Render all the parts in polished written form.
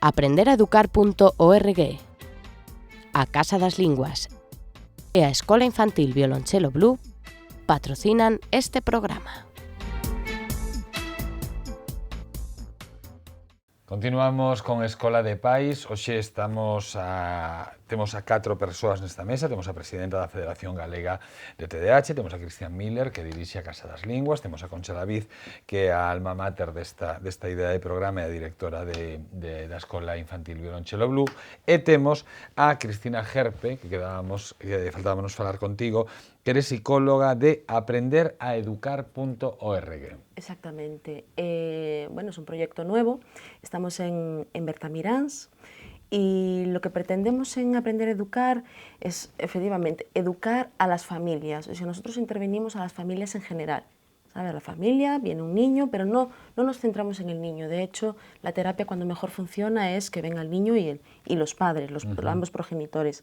aprenderaeducar.org, a Casa das Linguas e a Escola Infantil Violonchelo Blue patrocinan este programa. Continuamos con Escola de Pais. Hoxe temos a 4 persoas nesta mesa. Temos a presidenta da Federación Galega de TDAH, temos a Cristian Miller, que dirixe a Casa das Linguas, temos a Concha David, que é a alma mater desta idea de programa e a directora da Escola Infantil Violonchelo Blue, e temos a Cristina Gerpe, que faltábamos falar contigo, que eres psicóloga de aprenderaeducar.org. Exactamente. Bueno, es un proyecto nuevo, estamos en Bertamiráns y lo que pretendemos en Aprender a Educar es, efectivamente, educar a las familias. O sea, nosotros intervenimos a las familias en general. ¿Sabes? La familia, viene un niño, pero no nos centramos en el niño. De hecho, la terapia cuando mejor funciona es que venga el niño y los padres, ambos progenitores.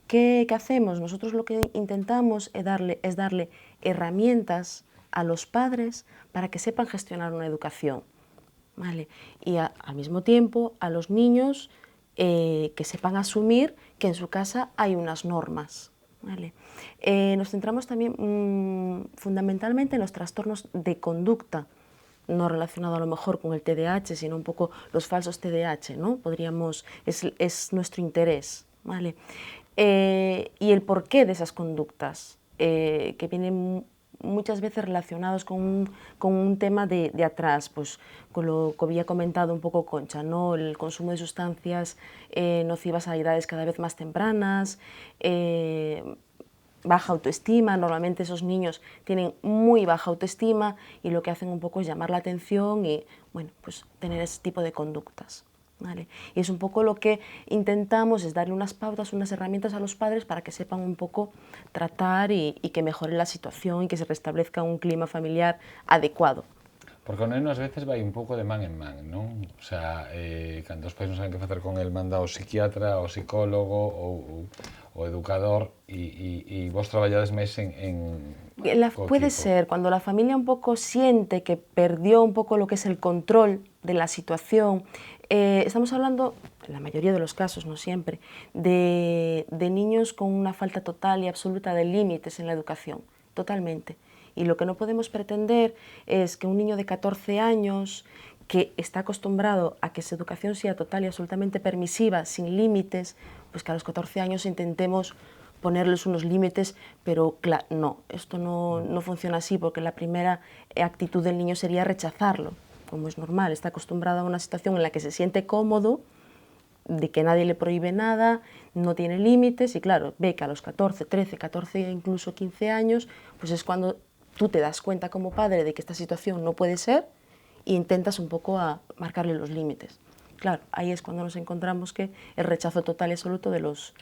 ¿Qué hacemos? Nosotros lo que intentamos es darle herramientas a los padres para que sepan gestionar una educación, ¿vale? Y al mismo tiempo a los niños que sepan asumir que en su casa hay unas normas, ¿vale? Nos centramos también fundamentalmente en los trastornos de conducta, no relacionado a lo mejor con el TDAH, sino un poco los falsos TDAH, ¿no? Es nuestro interés, ¿vale? Y el porqué de esas conductas, que vienen muchas veces relacionados con un tema de atrás, pues con lo que había comentado un poco Concha, ¿no? El consumo de sustancias nocivas a edades cada vez más tempranas, baja autoestima. Normalmente esos niños tienen muy baja autoestima y lo que hacen un poco es llamar la atención y, bueno, pues tener ese tipo de conductas. ¿Vale? Y es un poco lo que intentamos, es darle unas pautas, unas herramientas a los padres para que sepan un poco tratar y que mejore la situación y que se restablezca un clima familiar adecuado. Porque o neno ás veces vai un pouco de man en man, non? O sea, cando os pais non saben que facer con el, manda ao psiquiatra, ao psicólogo, ou o educador, e vos traballades máis puede ser, cuando la familia un poco siente que perdió un poco lo que es el control de la situación. Estamos hablando, en la mayoría de los casos, no siempre, de niños con una falta total y absoluta de límites en la educación, totalmente. Y lo que no podemos pretender es que un niño de 14 años que está acostumbrado a que su educación sea total y absolutamente permisiva, sin límites, pues que a los 14 años intentemos ponerles unos límites, pero claro, no, esto no funciona así, porque la primera actitud del niño sería rechazarlo, como es normal, está acostumbrado a una situación en la que se siente cómodo, de que nadie le prohíbe nada, no tiene límites, y claro, ve que a los 14, 13, 14, incluso 15 años, pues es cuando tú te das cuenta como padre de que esta situación no puede ser e intentas un poco a marcarle los límites. Claro, ahí es cuando nos encontramos que el rechazo total y absoluto de los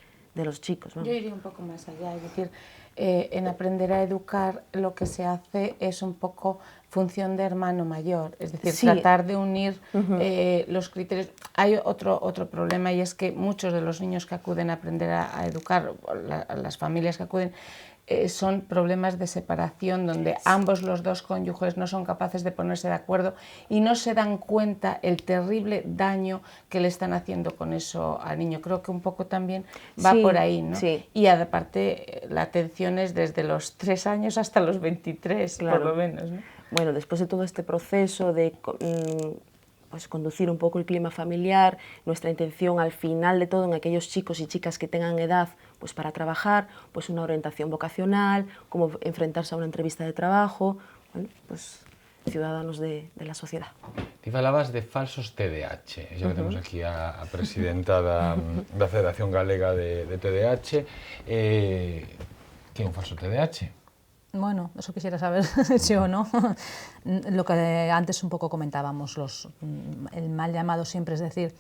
chicos, ¿no? Yo iría un poco más allá, es decir, en Aprender a Educar lo que se hace es un poco función de hermano mayor, es decir, sí, tratar de unir los criterios. Hay otro problema, y es que muchos de los niños que acuden a Aprender a Educar, las familias que acuden, son problemas de separación donde ambos los dos cónyuges no son capaces de ponerse de acuerdo y no se dan cuenta el terrible daño que le están haciendo con eso al niño. Creo que un poco también va por ahí, ¿no? Sí. Y aparte la atención es desde los 3 años hasta los 23, claro, por lo menos, ¿no? Bueno, después de todo este proceso de pues conducir un poco el clima familiar, nuestra intención al final de todo en aquellos chicos y chicas que tengan edad pues para trabajar, pues una orientación vocacional, cómo enfrentarse a una entrevista de trabajo, bueno, pues ciudadanos de la sociedad. Ti falabas de falsos TDAH, xa que temos aquí a presidenta da Federación Galega de TDAH. Que é un falso TDAH? Bueno, eso quisiera saber sí o no. Lo que antes un poco comentábamos, el mal llamado siempre, es decir,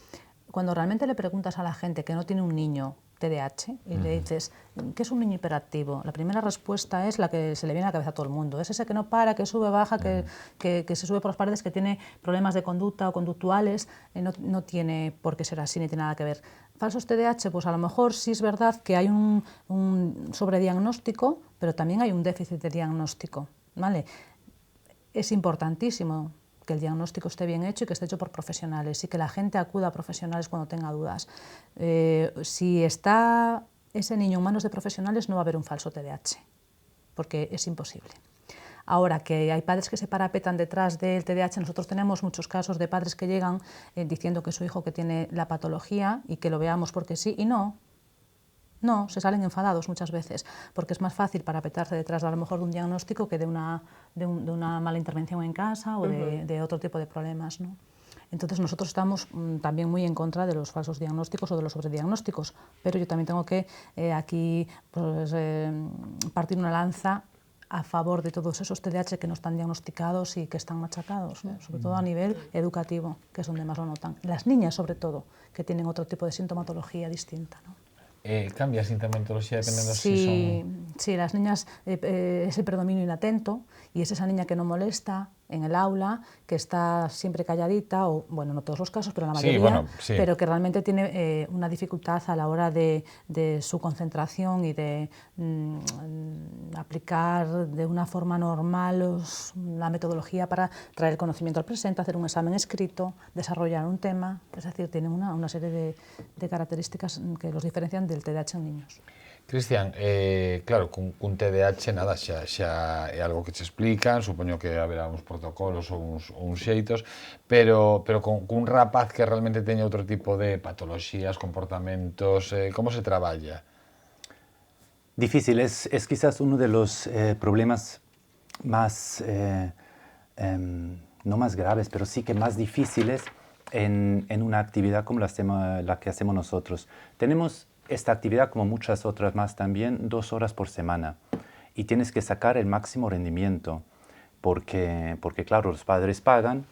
cuando realmente le preguntas a la gente que no tiene un niño TDAH y le dices, ¿qué es un niño hiperactivo? La primera respuesta es la que se le viene a la cabeza a todo el mundo. Es ese que no para, que sube, baja, que se sube por las paredes, que tiene problemas de conducta o conductuales. No tiene por qué ser así, ni tiene nada que ver. Falsos TDAH, pues a lo mejor sí es verdad que hay un sobrediagnóstico, pero también hay un déficit de diagnóstico, ¿vale? Es importantísimo que el diagnóstico esté bien hecho y que esté hecho por profesionales y que la gente acuda a profesionales cuando tenga dudas. Si está ese niño en manos de profesionales no va a haber un falso TDAH, porque es imposible. Ahora, que hay padres que se parapetan detrás del TDAH, nosotros tenemos muchos casos de padres que llegan diciendo que su hijo que tiene la patología y que lo veamos porque sí, y no, se salen enfadados muchas veces, porque es más fácil parapetarse detrás a lo mejor de un diagnóstico que de una mala intervención en casa o de otro tipo de problemas, ¿no? Entonces nosotros estamos también muy en contra de los falsos diagnósticos o de los sobrediagnósticos, pero yo también tengo que aquí pues, partir una lanza a favor de todos esos TDAH que no están diagnosticados y que están machacados, ¿no? Sobre todo a nivel educativo, que es donde más lo notan. Las niñas, sobre todo, que tienen otro tipo de sintomatología distinta, ¿no? ¿Cambia sintomatología dependiendo Sí, si son...? sí, las niñas es el predominio inatento y es esa niña que no molesta en el aula, que está siempre calladita, o bueno, no todos los casos, pero en la mayoría, pero que realmente tiene una dificultad a la hora de su concentración y de aplicar de una forma normal la metodología para traer el conocimiento al presente, hacer un examen escrito, desarrollar un tema, es decir, tienen una serie de características que los diferencian del TDAH en niños. Cristian, claro, cun TDAH nada, xa é algo que che explican, supoño que haberá uns protocolos ou uns xeitos, pero cun rapaz que realmente teña outro tipo de patologías, comportamentos, como se traballa? Difícil, es quizás uno de los problemas más, no más graves, pero sí que más difíciles en una actividad como la que hacemos nosotros. Tenemos esta actividad, como muchas otras más también, 2 horas por semana y tienes que sacar el máximo rendimiento porque claro, los padres pagan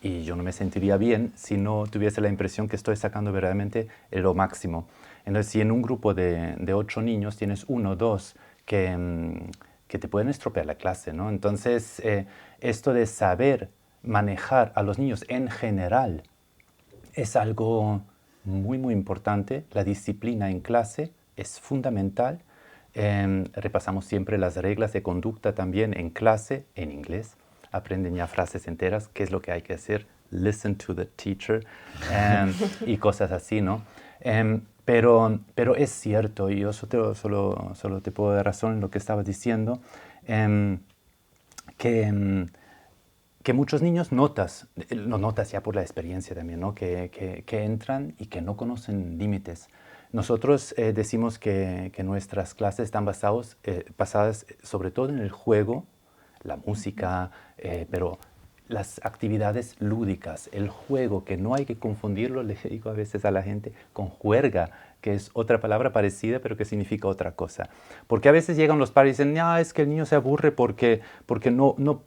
y yo no me sentiría bien si no tuviese la impresión que estoy sacando verdaderamente lo máximo. Entonces, si en un grupo de 8 niños tienes 1 o 2 que te pueden estropear la clase, ¿no? Entonces, esto de saber manejar a los niños en general es algo muy, muy importante. La disciplina en clase es fundamental. Repasamos siempre las reglas de conducta también en clase, en inglés. Aprenden ya frases enteras, qué es lo que hay que hacer, listen to the teacher, y cosas así, ¿no? Pero es cierto, y yo solo te puedo dar razón en lo que estabas diciendo, que muchos niños lo notas ya por la experiencia también, ¿no? que entran y que no conocen límites. Nosotros decimos que nuestras clases están basadas sobre todo en el juego, la música, pero las actividades lúdicas, el juego, que no hay que confundirlo, le digo a veces a la gente, con juerga, que es otra palabra parecida, pero que significa otra cosa. Porque a veces llegan los padres y dicen, no, es que el niño se aburre porque no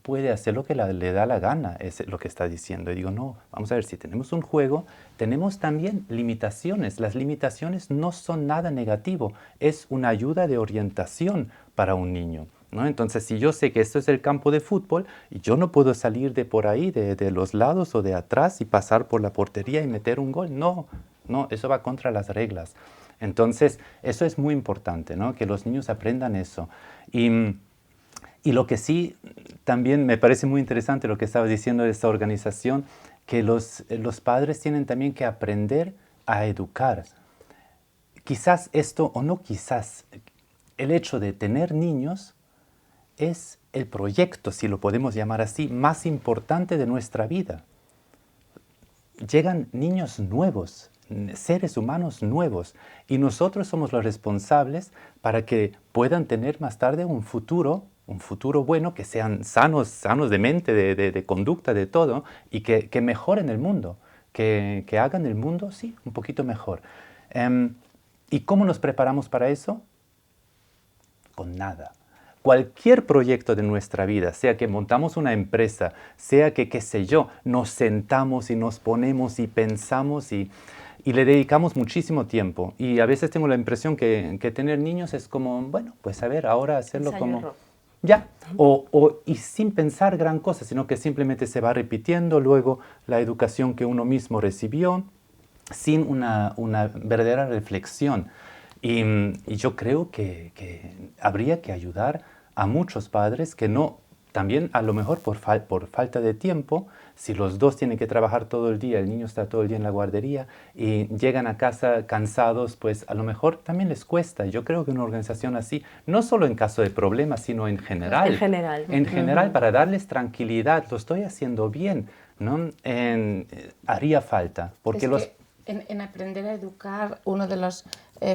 puede hacer lo que le da la gana, es lo que está diciendo. Y digo, no, vamos a ver, si tenemos un juego, tenemos también limitaciones. Las limitaciones no son nada negativo, es una ayuda de orientación para un niño, ¿no? Entonces, si yo sé que esto es el campo de fútbol y yo no puedo salir de por ahí, de los lados o de atrás y pasar por la portería y meter un gol, no, eso va contra las reglas. Entonces, eso es muy importante, ¿no? Que los niños aprendan eso. Y lo que sí, también me parece muy interesante lo que estaba diciendo de esta organización, que los padres tienen también que aprender a educar. Quizás esto, o no quizás, el hecho de tener niños es el proyecto, si lo podemos llamar así, más importante de nuestra vida. Llegan niños nuevos, seres humanos nuevos, y nosotros somos los responsables para que puedan tener más tarde un futuro bueno, que sean sanos de mente, de conducta, de todo, y que mejoren el mundo, que hagan el mundo, sí, un poquito mejor. ¿Y cómo nos preparamos para eso? Con nada. Cualquier proyecto de nuestra vida, sea que montamos una empresa, sea que, qué sé yo, nos sentamos y nos ponemos y pensamos y le dedicamos muchísimo tiempo. Y a veces tengo la impresión que tener niños es como, bueno, pues a ver, ahora hacerlo como... Ya, y sin pensar gran cosa, sino que simplemente se va repitiendo luego la educación que uno mismo recibió, sin una verdadera reflexión. Y yo creo que habría que ayudar a muchos padres que no también a lo mejor por falta de tiempo, si los dos tienen que trabajar todo el día, el niño está todo el día en la guardería y llegan a casa cansados, pues a lo mejor también les cuesta. Yo creo que una organización así, no solo en caso de problemas, sino en general. En general. En general, para darles tranquilidad, lo estoy haciendo bien, ¿no? Haría falta, porque en aprender a educar, una de las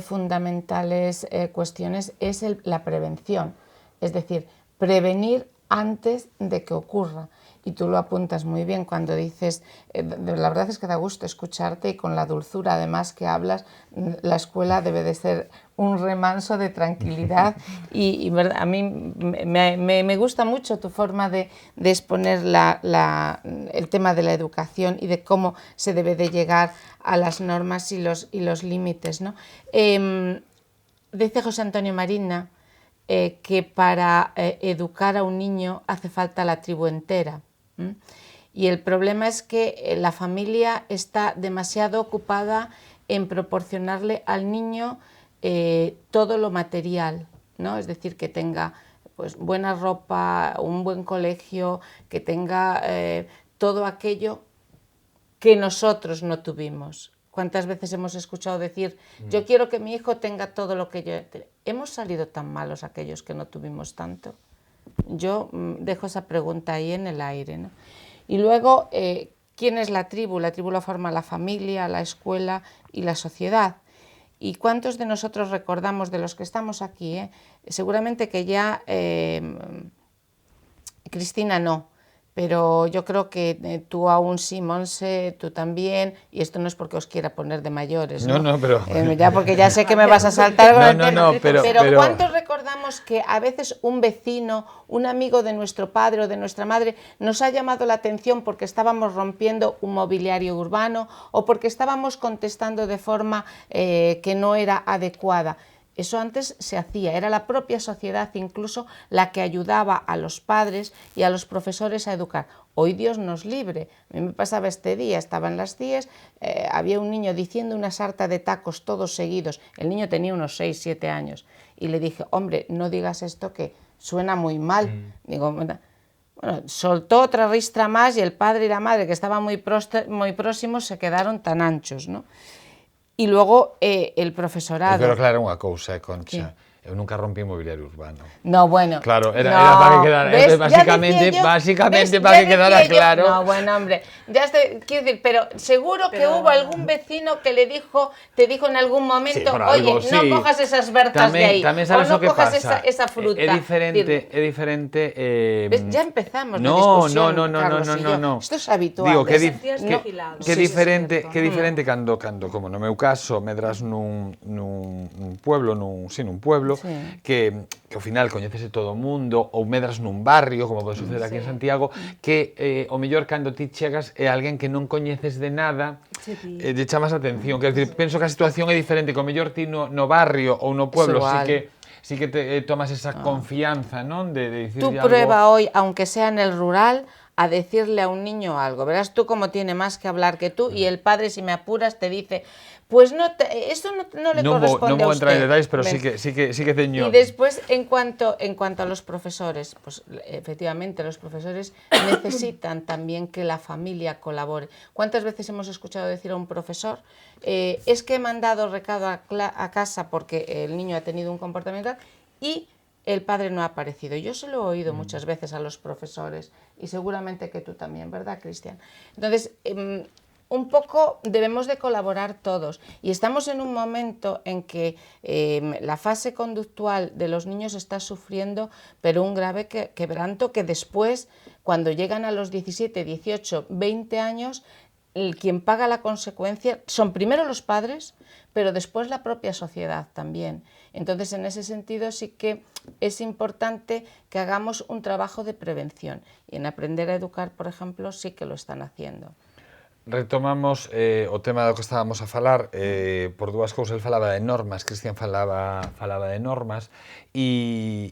fundamentales cuestiones es la prevención, es decir, prevenir antes de que ocurra. Y tú lo apuntas muy bien cuando dices, la verdad es que da gusto escucharte y con la dulzura además que hablas, la escuela debe de ser un remanso de tranquilidad y a mí me gusta mucho tu forma de exponer el tema de la educación y de cómo se debe de llegar a las normas y los límites, ¿no? Dice José Antonio Marina que para educar a un niño hace falta la tribu entera. Y el problema es que la familia está demasiado ocupada en proporcionarle al niño todo lo material, ¿no? Es decir, que tenga pues, buena ropa, un buen colegio, que tenga todo aquello que nosotros no tuvimos. ¿Cuántas veces hemos escuchado decir, yo quiero que mi hijo tenga todo lo que yo... ¿Hemos salido tan malos aquellos que no tuvimos tanto? Yo dejo esa pregunta ahí en el aire, ¿no? Y luego, ¿quién es la tribu? La tribu la forma la familia, la escuela y la sociedad. ¿Y cuántos de nosotros recordamos, de los que estamos aquí, seguramente que ya Cristina no, pero yo creo que tú aún sí, Monse, tú también, y esto no es porque os quiera poner de mayores, ¿no? No, pero... ya porque ya sé que me vas a saltar con el tema. Pero ¿cuántos recordamos que a veces un vecino, un amigo de nuestro padre o de nuestra madre nos ha llamado la atención porque estábamos rompiendo un mobiliario urbano o porque estábamos contestando de forma que no era adecuada? Eso antes se hacía, era la propia sociedad incluso la que ayudaba a los padres y a los profesores a educar. Hoy Dios nos libre. A mí me pasaba este día, estaba en las CIES, había un niño diciendo una sarta de tacos todos seguidos. El niño tenía unos 6, 7 años y le dije, hombre, no digas esto que suena muy mal. Digo, bueno, soltó otra ristra más y el padre y la madre, que estaban muy próximos, se quedaron tan anchos, ¿no? E logo el profesorado. Pero claro, unha cousa, Concha. Eu nunca rompí mobiliario urbano. No, bueno. Claro, era para que quedara, básicamente para que quedara claro. No, bueno, hombre, ya quiero decir, pero seguro que hubo algún vecino que te dijo en algún momento, sí, oye, algo, sí. No cojas esas bertas de ahí, o no cojas esa fruta. É diferente. ¿Ves? Ya empezamos la discusión, Carlos y yo. No. Esto es habitual. Digo, que diferente cando, como no meu caso, medras nun pueblo, nun pueblo, sí. que ao final coñécese todo o mundo, ou medras nun barrio, como pode suceder aquí en Santiago, que o mellor cando ti chegas é alguén que non coñeces de nada, lle chamas a atención. Quero dicir, penso que a situación é diferente, que o mellor ti no barrio ou no pueblo sí que te tomas esa confianza, non? De dicirle algo. Tú prueba hoy, aunque sea en el rural, a decirle a un niño algo. Verás tú cómo tiene más que hablar que tú y el padre, si me apuras, te dice, pues eso no le corresponde a usted. No voy a entrar en detalles, pero sí que teño. Y después, en cuanto a los profesores, pues efectivamente los profesores necesitan también que la familia colabore. ¿Cuántas veces hemos escuchado decir a un profesor, es que he mandado recado a casa porque el niño ha tenido un comportamiento y el padre no ha aparecido? Yo se lo he oído muchas veces a los profesores y seguramente que tú también, ¿verdad, Cristian? Entonces, un poco debemos de colaborar todos y estamos en un momento en que la fase conductual de los niños está sufriendo, pero un grave quebranto que después, cuando llegan a los 17, 18, 20 años, quien paga la consecuencia son primero los padres, pero después la propia sociedad también. Entonces, en ese sentido sí que es importante que hagamos un trabajo de prevención y en Aprender a Educar, por ejemplo, sí que lo están haciendo. Retomamos o tema do que estábamos a falar por dúas cousas. El falaba de normas, Cristian falaba de normas e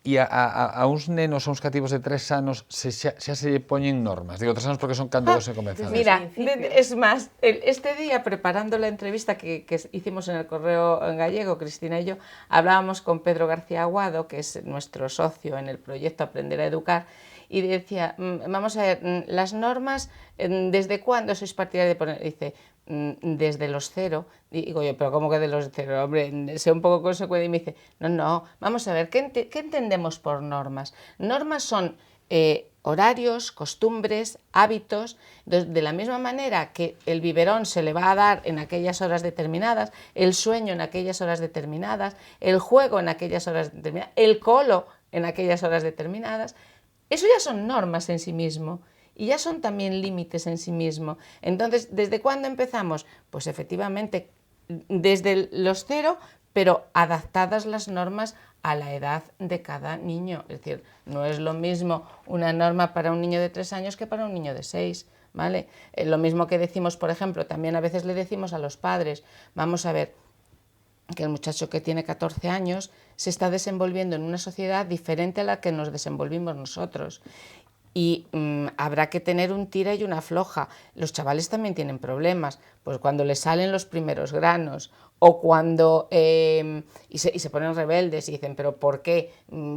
E a uns nenos, a uns cativos de 3 anos, xa se lle poñen normas. Digo 3 anos porque son cando se comezan. Mira, es más, este día preparando la entrevista que hicimos en el Correo en gallego, Cristina y yo, hablábamos con Pedro García Aguado, que es nuestro socio en el proyecto Aprender a Educar, y decía, vamos a ver, las normas, ¿desde cuándo sois partidarios de poner? Dice, desde los 0. Digo yo, pero ¿cómo que de los 0? Hombre, sé un poco consecuente. Y me dice, no, vamos a ver, ¿qué entendemos por normas? Normas son horarios, costumbres, hábitos. De la misma manera que el biberón se le va a dar en aquellas horas determinadas, el sueño en aquellas horas determinadas, el juego en aquellas horas determinadas, el colo en aquellas horas determinadas, eso ya son normas en sí mismo. Y ya son también límites en sí mismo. Entonces, ¿desde cuándo empezamos? Pues efectivamente, desde los 0, pero adaptadas las normas a la edad de cada niño. Es decir, no es lo mismo una norma para un niño de 3 años que para un niño de 6, ¿vale? Lo mismo que decimos, por ejemplo, también a veces le decimos a los padres, vamos a ver, que el muchacho que tiene 14 años se está desenvolviendo en una sociedad diferente a la que nos desenvolvimos nosotros. Y habrá que tener un tira y una afloja. Los chavales también tienen problemas, pues cuando les salen los primeros granos o cuando y se ponen rebeldes y dicen, ¿pero por qué?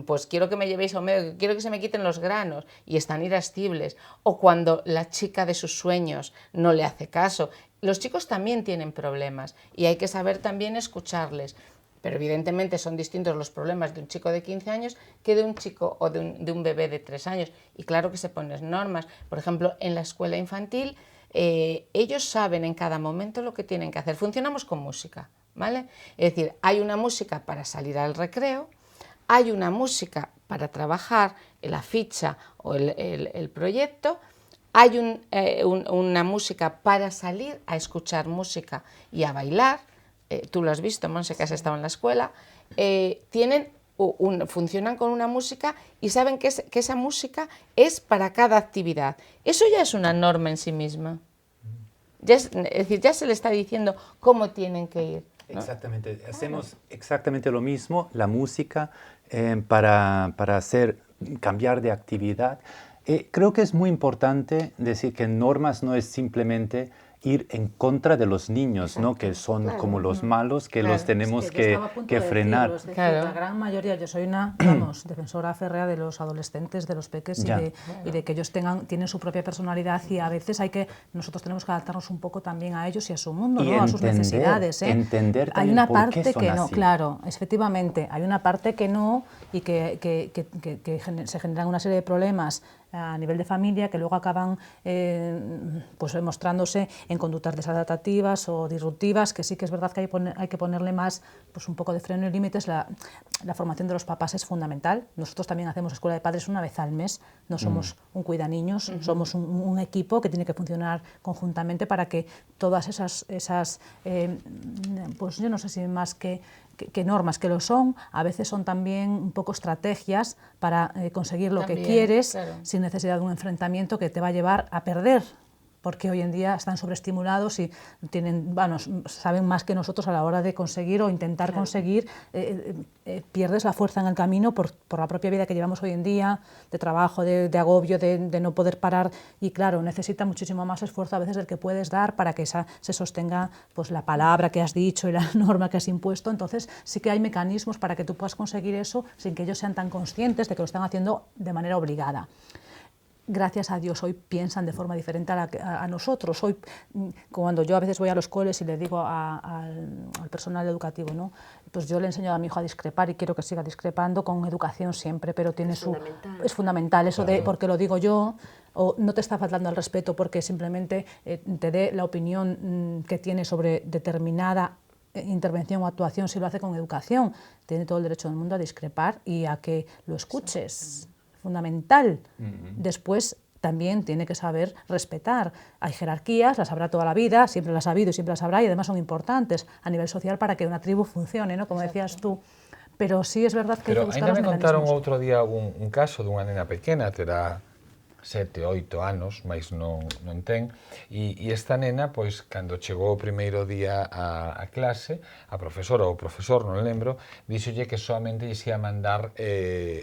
Pues quiero que me llevéis a un médico, quiero que se me quiten los granos, y están irascibles. O cuando la chica de sus sueños no le hace caso. Los chicos también tienen problemas y hay que saber también escucharles. Pero evidentemente son distintos los problemas de un chico de 15 años que de un chico o de un bebé de 3 años. Y claro que se ponen normas. Por ejemplo, en la escuela infantil, ellos saben en cada momento lo que tienen que hacer. Funcionamos con música, ¿vale? Es decir, hay una música para salir al recreo, hay una música para trabajar la ficha o el proyecto, hay una música para salir a escuchar música y a bailar. Tú lo has visto, Monse, que has estado en la escuela, funcionan con una música y saben que esa música es para cada actividad. Eso ya es una norma en sí misma. Es decir, ya se le está diciendo cómo tienen que ir, ¿no? Exactamente, hacemos exactamente lo mismo, la música, para cambiar de actividad. Creo que es muy importante decir que normas no es simplemente ir en contra de los niños, ¿no? Que son como los malos, que los tenemos que frenar. Decirlo, claro. La gran mayoría, yo soy una defensora férrea de los adolescentes, de los peques y de que ellos tienen su propia personalidad, y a veces nosotros tenemos que adaptarnos un poco también a ellos y a su mundo, ¿no? A sus necesidades. Entender también hay una por parte qué son que no, así. claro, efectivamente, hay una parte que no, y que se generan una serie de problemas a nivel de familia que luego acaban pues mostrándose en conductas desadaptativas o disruptivas, que sí que es verdad que hay que ponerle más, pues un poco de freno y límites. La formación de los papás es fundamental. Nosotros también hacemos escuela de padres una vez al mes, no somos un cuidaniños, somos un equipo que tiene que funcionar conjuntamente para que todas esas pues yo no sé si más que normas, que lo son, a veces son también un poco estrategias para conseguir lo que quieres, claro, sin necesidad de un enfrentamiento que te va a llevar a perder, porque hoy en día están sobreestimulados y saben más que nosotros a la hora de conseguir o intentar conseguir. Pierdes la fuerza en el camino por la propia vida que llevamos hoy en día, de trabajo, de agobio, de no poder parar, y claro, necesita muchísimo más esfuerzo a veces del que puedes dar para que se sostenga pues la palabra que has dicho y la norma que has impuesto. Entonces sí que hay mecanismos para que tú puedas conseguir eso sin que ellos sean tan conscientes de que lo están haciendo de manera obligada. Gracias a Dios hoy piensan de forma diferente a nosotros. Hoy, cuando yo a veces voy a los coles y le digo al personal educativo, ¿no? Pues yo le enseño a mi hijo a discrepar y quiero que siga discrepando con educación siempre, pero es fundamental eso, claro, de porque lo digo yo, o no te está faltando el respeto porque simplemente te dé la opinión que tiene sobre determinada intervención o actuación. Si lo hace con educación, tiene todo el derecho del mundo a discrepar y a que lo escuches. Fundamental. Después también tiene que saber respetar. Hay jerarquías, las habrá toda la vida, siempre las ha habido y siempre las habrá, y además son importantes a nivel social para que una tribu funcione, ¿no? Como decías tú. Pero sí es verdad que hay que buscar los mecanismos. Pero ainda me contaron outro día un caso dunha nena pequena, terá 7, 8 anos, mais non ten, e esta nena, pois, cando chegou o primeiro día a clase, a profesora ou o profesor, non lembro, díxolle que solamente lle ia mandar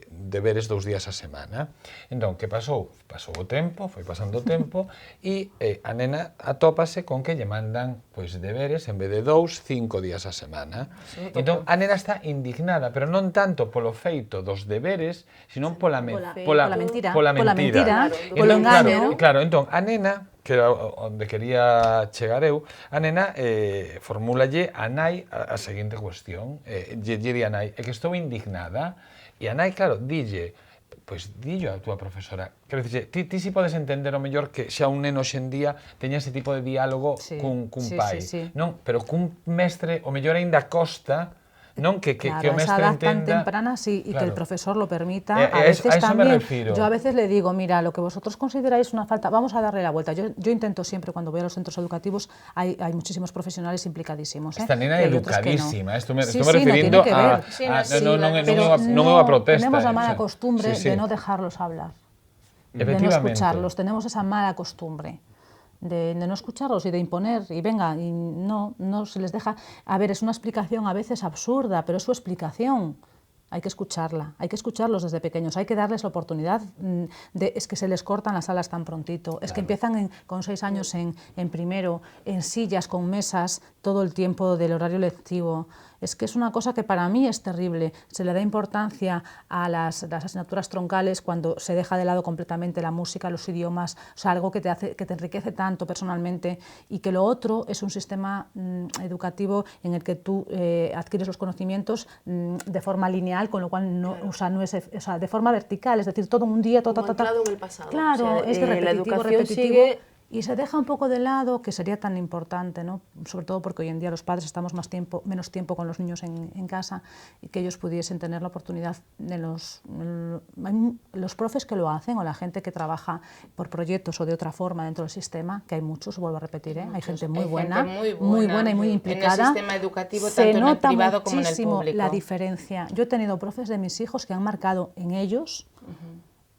deberes 2 días a semana. Entón, que pasou? Pasou o tempo, foi pasando o tempo, e a nena atópase con que lle mandan, pois, deberes, en vez de 2, 5 días a semana. Entón, a nena está indignada, pero non tanto polo feito dos deberes, sino pola mentira. Polo engaño. Claro, entón, a nena, que era onde quería chegar eu, a nena formúlalle a nai a seguinte cuestión, lle di a nai, é que estou indignada, e a nai, claro, dille, pois dillo a túa profesora. Quero dicir, ti si podes entender o mellor que xa un neno hoxendía teña ese tipo de diálogo cun pai, non? Pero cun mestre o mellor aínda costa, non que o mestre esa edad entenda... tan temprana, sí, y que el profesor lo permita. A veces eso también, me refiero. yo a veces le digo, mira, lo que vosotros consideráis una falta, vamos a darle la vuelta. Yo intento siempre, cuando voy a los centros educativos, hay muchísimos profesionales implicadísimos. Esta nena é educadísima, estou me sí, refirindo no a... Non é unha protesta. Tenemos la mala costumbre de no dejarlos hablar, de no escucharlos, tenemos esa mala costumbre. De no escucharlos y de imponer, y venga, y no se les deja... A ver, es una explicación a veces absurda, pero es su explicación. Hay que escucharla, hay que escucharlos desde pequeños, hay que darles la oportunidad es que se les cortan las alas tan prontito, es que empiezan con 6 años en primero, en sillas, con mesas, todo el tiempo del horario lectivo. Es que es una cosa que para mí es terrible. Se le da importancia a las asignaturas troncales cuando se deja de lado completamente la música, los idiomas, o sea, algo que te enriquece tanto personalmente, y que lo otro es un sistema educativo en el que tú adquieres los conocimientos de forma lineal, con lo cual no es de forma vertical, es decir, todo un día, anclado en el pasado. Claro, o sea, es de repetitivo, la educación repetitivo. sigue... Y se deja un poco de lado, que sería tan importante, ¿no? Sobre todo porque hoy en día los padres estamos menos tiempo con los niños en casa, y que ellos pudiesen tener la oportunidad de los profes que lo hacen, o la gente que trabaja por proyectos o de otra forma dentro del sistema, que hay muchos, vuelvo a repetir, hay gente muy buena y muy implicada. En el sistema educativo, tanto en el privado como en el público. Se nota muchísimo la diferencia. Yo he tenido profes de mis hijos que han marcado en ellos,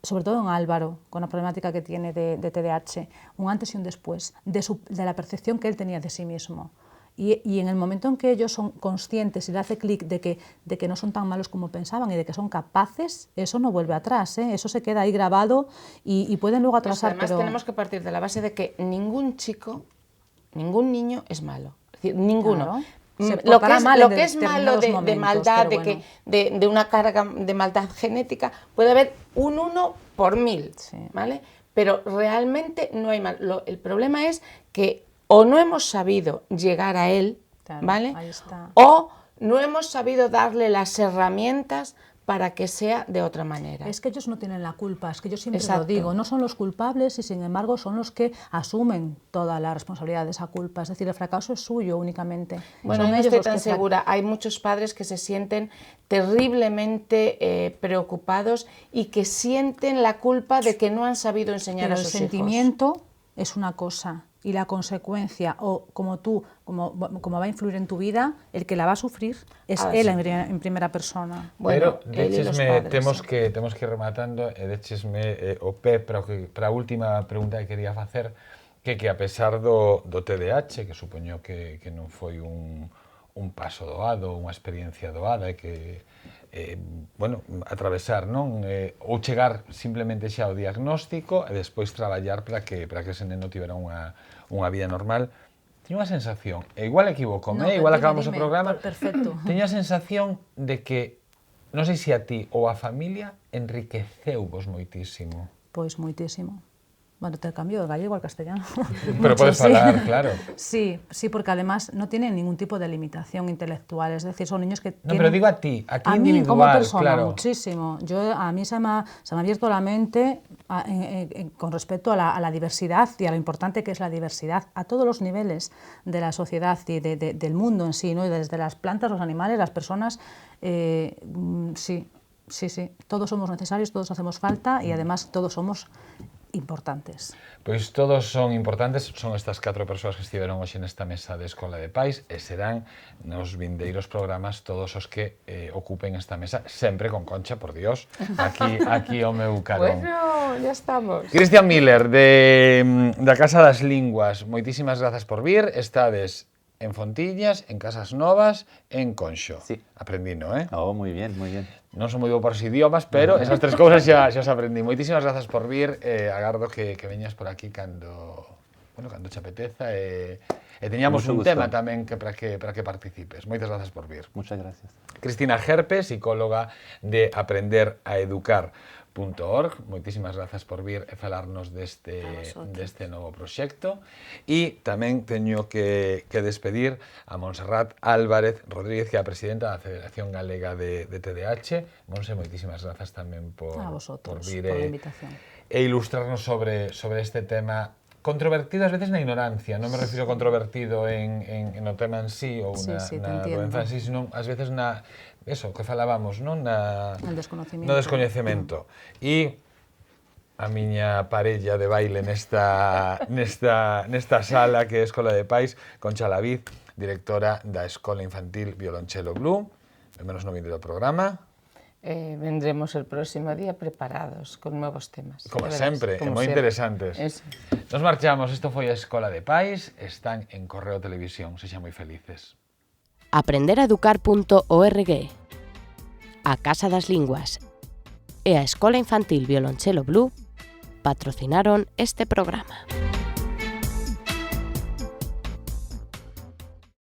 sobre todo en Álvaro, con la problemática que tiene de TDAH, un antes y un después, de la percepción que él tenía de sí mismo. Y en el momento en que ellos son conscientes y le hace clic de que no son tan malos como pensaban y de que son capaces, eso no vuelve atrás, eso se queda ahí grabado y pueden luego atrasar. Además, tenemos que partir de la base de que ningún chico, ningún niño es malo. Es decir, ninguno. Claro. Lo que es malo de maldad, de una carga de maldad genética, puede haber un 1 por 1000, ¿vale? Pero realmente no hay mal. El problema es que o no hemos sabido llegar a él, ¿vale? Ahí está. O no hemos sabido darle las herramientas para que sea de otra manera. Es que ellos no tienen la culpa, es que yo siempre lo digo, no son los culpables y sin embargo son los que asumen toda la responsabilidad de esa culpa, es decir, el fracaso es suyo únicamente. Bueno, son no ellos estoy los tan que segura, hay muchos padres que se sienten terriblemente preocupados y que sienten la culpa de que no han sabido enseñar a sus hijos. El sentimiento es una cosa, y la consecuencia, o como va a influir en tu vida, el que la va a sufrir es él en primera persona. Bueno, temos que ir rematando, e déchesme o pé para a última pregunta que quería facer, que a pesar do TDAH, que supoño que non foi un paso doado, unha experiencia doada, e que atravesar, non? Ou chegar simplemente xa ao diagnóstico e despois traballar para que ese neno tivera unha vida normal. Teño unha sensación, e igual equivocome, igual acabamos o programa, teño a sensación de que, non sei se a ti ou a familia, enriqueceuvos moitísimo. Pois moitísimo. Bueno, te cambio de gallego al castellano. Pero puedes falar, claro. Sí, porque además no tienen ningún tipo de limitación intelectual, es decir, son niños que tienen... No, pero digo a ti individual, mí como persona, claro. Muchísimo. A mí se me ha abierto la mente con respecto a la diversidad y a lo importante que es la diversidad a todos los niveles de la sociedad y del mundo en sí, ¿no? Y desde las plantas, los animales, las personas, sí, todos somos necesarios, todos hacemos falta y además todos somos importantes. Pois todos son importantes, son estas 4 persoas que estiveron hoxe nesta mesa de Escola de Pais e serán nos vindeiros programas todos os que ocupen esta mesa, sempre con Concha, por Dios, aquí ao meu carón. Bueno, ya estamos. Cristian Miller, da Casa das Linguas, moitísimas grazas por vir, estades en Fontillas, en Casas Novas, en Conxo. Sí. Aprendino, Oh, muy bien, muy bien. Non son moi bo para os idiomas, pero esas 3 cousas xa os aprendí. Moitísimas grazas por vir, agardo que veñas por aquí cando te apeteza e teñamos Mucho un gusto. tema tamén para que participes. Moitas grazas por vir. Muchas gracias. Cristina Gerpe, psicóloga de aprenderaeducar.org. Moitísimas grazas por vir e falarnos deste novo proxecto. E tamén teño que despedir a Montserrat Álvarez Rodríguez, que é a presidenta da Federación Galega de TDAH. Monse, moitísimas grazas tamén por vir por la invitación. E ilustrarnos sobre este tema controvertido ás veces na ignorancia. Non me refiro controvertido no tema en sí ou na doenza en sí, sino ás veces eso que falábamos, non? El desconocimiento. No descoñecemento. E a miña parella de baile nesta sala que é Escola de Pais, Concha Laviz, directora da Escola Infantil Violonchelo Blue. Menos no vindeiro programa. Vendremos el próximo día preparados con nuevos temas. Como sempre, moi interesantes. Nos marchamos, isto foi a Escola de Pais, están en Correo Televisión, sexan moi felices. Aprenderaeducar.org, a Casa das Linguas e a Escola Infantil Violonchelo Blue patrocinaron este programa.